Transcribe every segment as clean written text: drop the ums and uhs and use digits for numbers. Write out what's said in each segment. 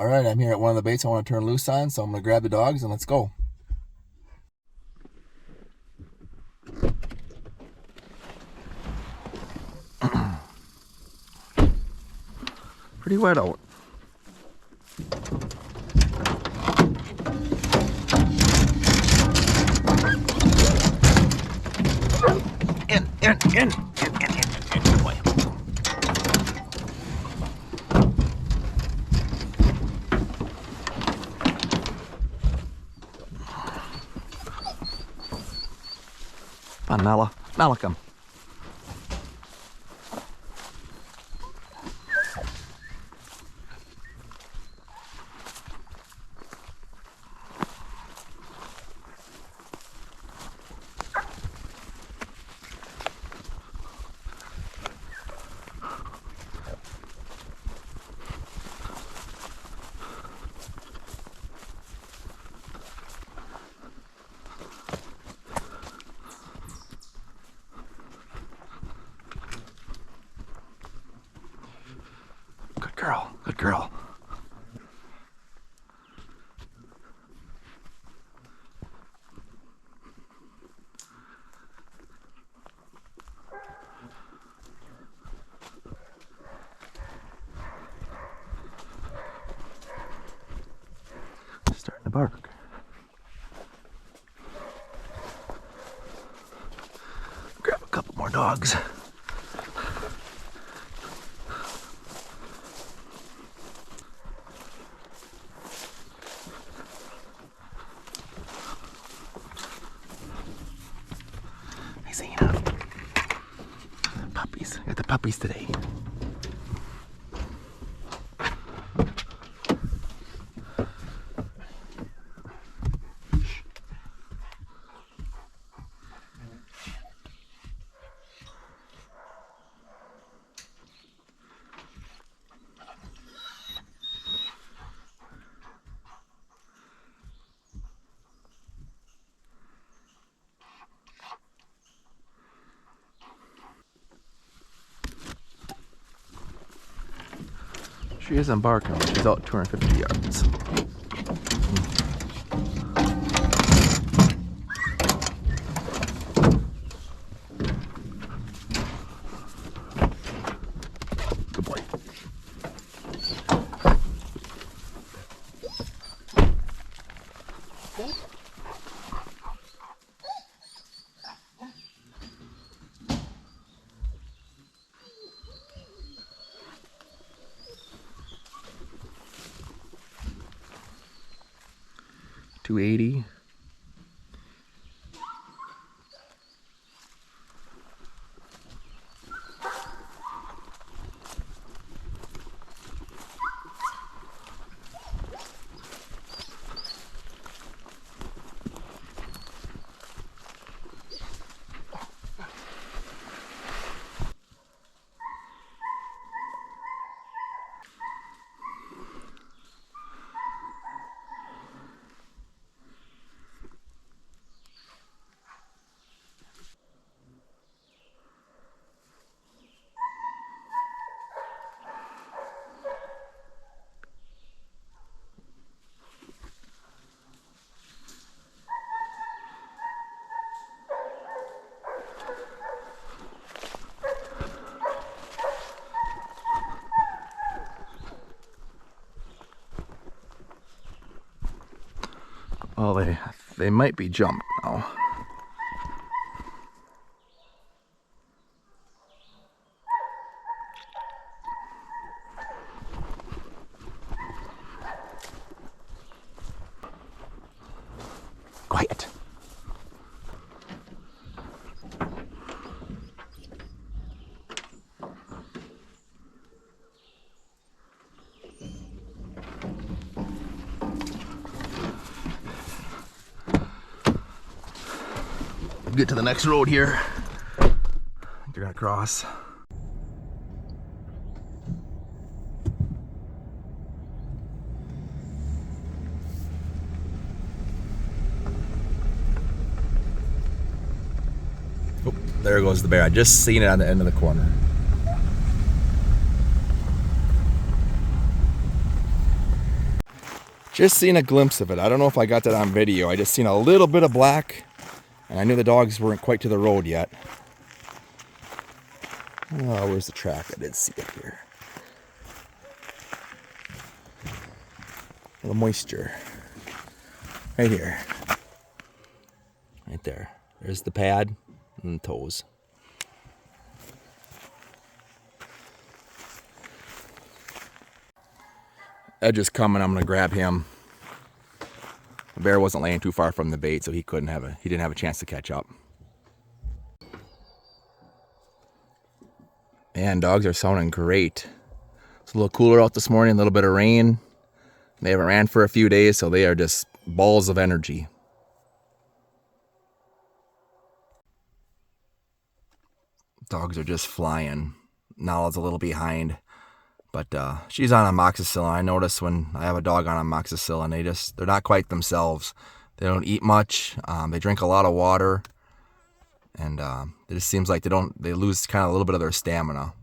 All right, I'm here at one of the baits I want to turn loose on, so I'm going to grab the dogs and let's go. Pretty wet out. In. Good boy. Come on, Nala. Nala, come. Good girl. Starting to bark. Grab a couple more dogs. Zena. Puppies. Got the puppies today. She isn't barking, but she's out 250 yards. Good boy. $280. Well, they might be jumped now. Quiet. Get to the next road here. I think they're gonna cross. Oh, there goes the bear. I just seen it on the end of the corner. Just seen a glimpse of it. I don't know if I got that on video. I just seen a little bit of black, and I knew the dogs weren't quite to the road yet. Oh, where's the track? I did see it here. A little moisture. Right here. Right there. There's the pad and the toes. Edge is coming. I'm gonna grab him. The bear wasn't laying too far from the bait, so he didn't have a chance to catch up. Man, dogs are sounding great. It's a little cooler out this morning, a little bit of rain. They haven't ran for a few days, so they are just balls of energy. Dogs are just flying. Nala's a little behind, but she's on amoxicillin. I notice when I have a dog on amoxicillin, they're not quite themselves. They don't eat much. They drink a lot of water, and it just seems like they lose kind of a little bit of their stamina.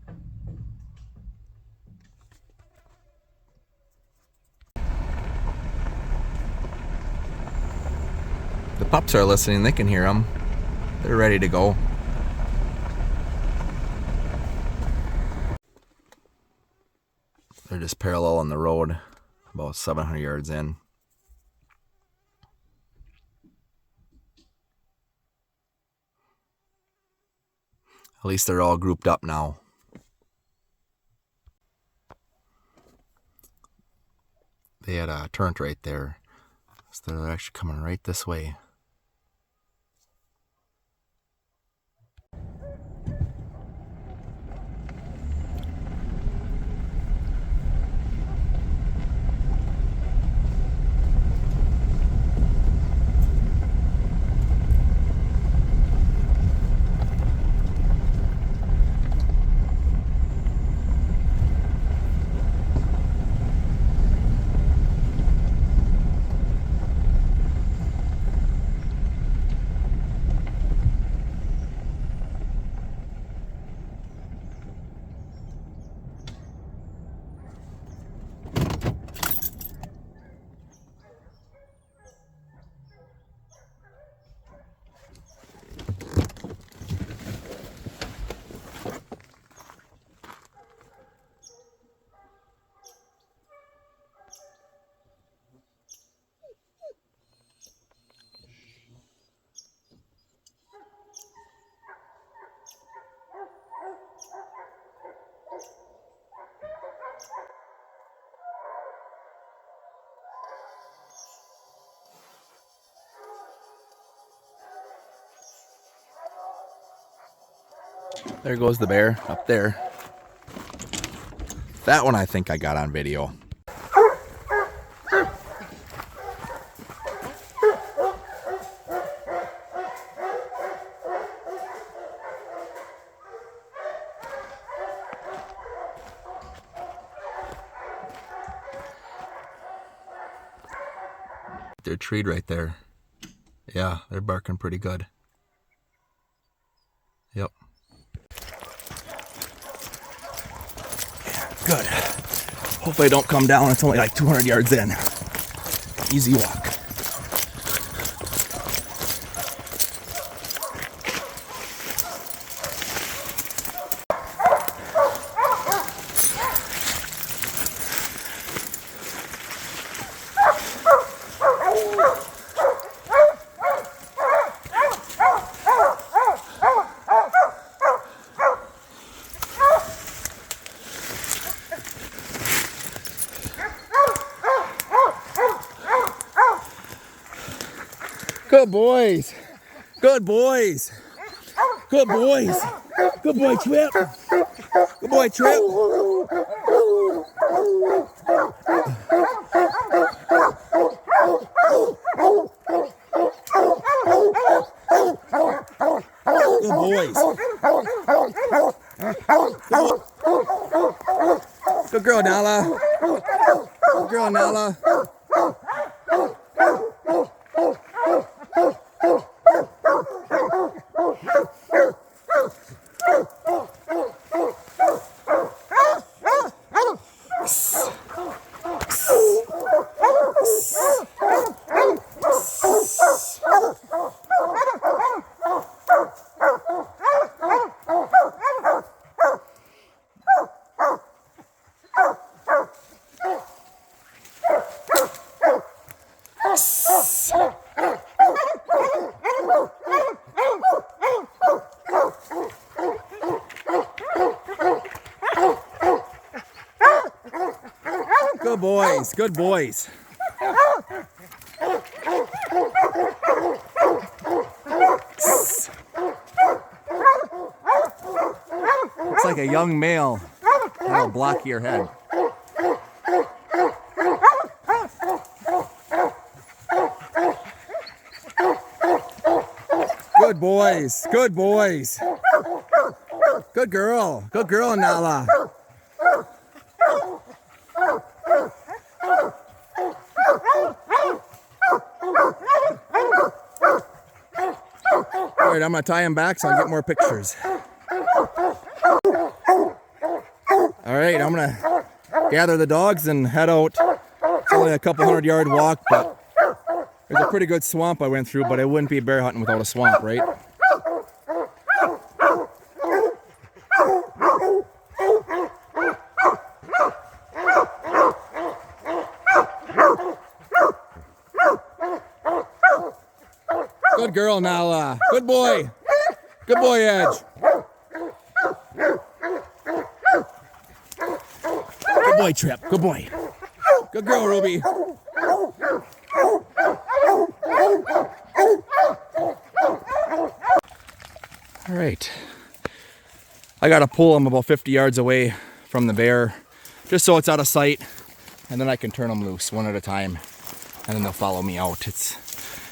The pups are listening. They can hear them. They're ready to go. They're just parallel on the road, about 700 yards in. At least they're all grouped up now. They had turned right there, so they're actually coming right this way. There goes the bear up there. That one I think I got on video. They're treed right there. Yeah, they're barking pretty good. Yep. Good. Hopefully I don't come down. It's only like 200 yards in. Easy walk. Good boys. Good boys. Good boys. Good boy, Trip. Good boy, Trip. Good boys. Good girl, Nala. Good girl, Nala. Good boys, good boys. Looks like a young male. A little blockier head. Good boys, good boys. Good girl, Nala. All right, I'm gonna tie him back so I can get more pictures. All right, I'm gonna gather the dogs and head out. It's only a couple 100-yard walk, but there's a pretty good swamp I went through, but it wouldn't be bear hunting without a swamp, right? Good girl, Nala. Good boy. Good boy, Edge. Good boy, Trip. Good boy. Good girl, Ruby. All right. I got to pull them about 50 yards away from the bear, just so it's out of sight, and then I can turn them loose one at a time, and then they'll follow me out. It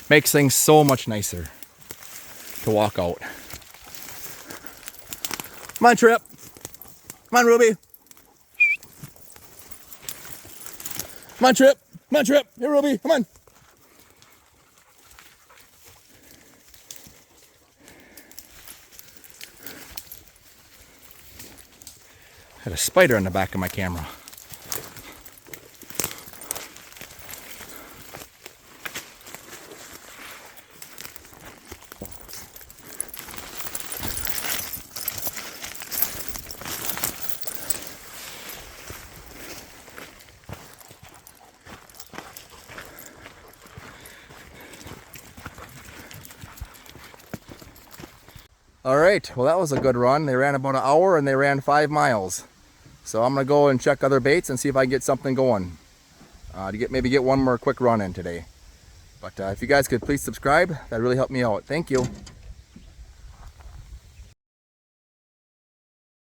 makes things so much nicer to walk out. Come on, Trip. Come on, Ruby. Come on, Trip. Come on, Trip. Here, Ruby. Come on. I had a spider on the back of my camera. All right, well, that was a good run. They ran about an hour and they ran 5 miles. So I'm gonna go and check other baits and see if I can get something going. Maybe get one more quick run in today. But if you guys could please subscribe, that'd really help me out. Thank you.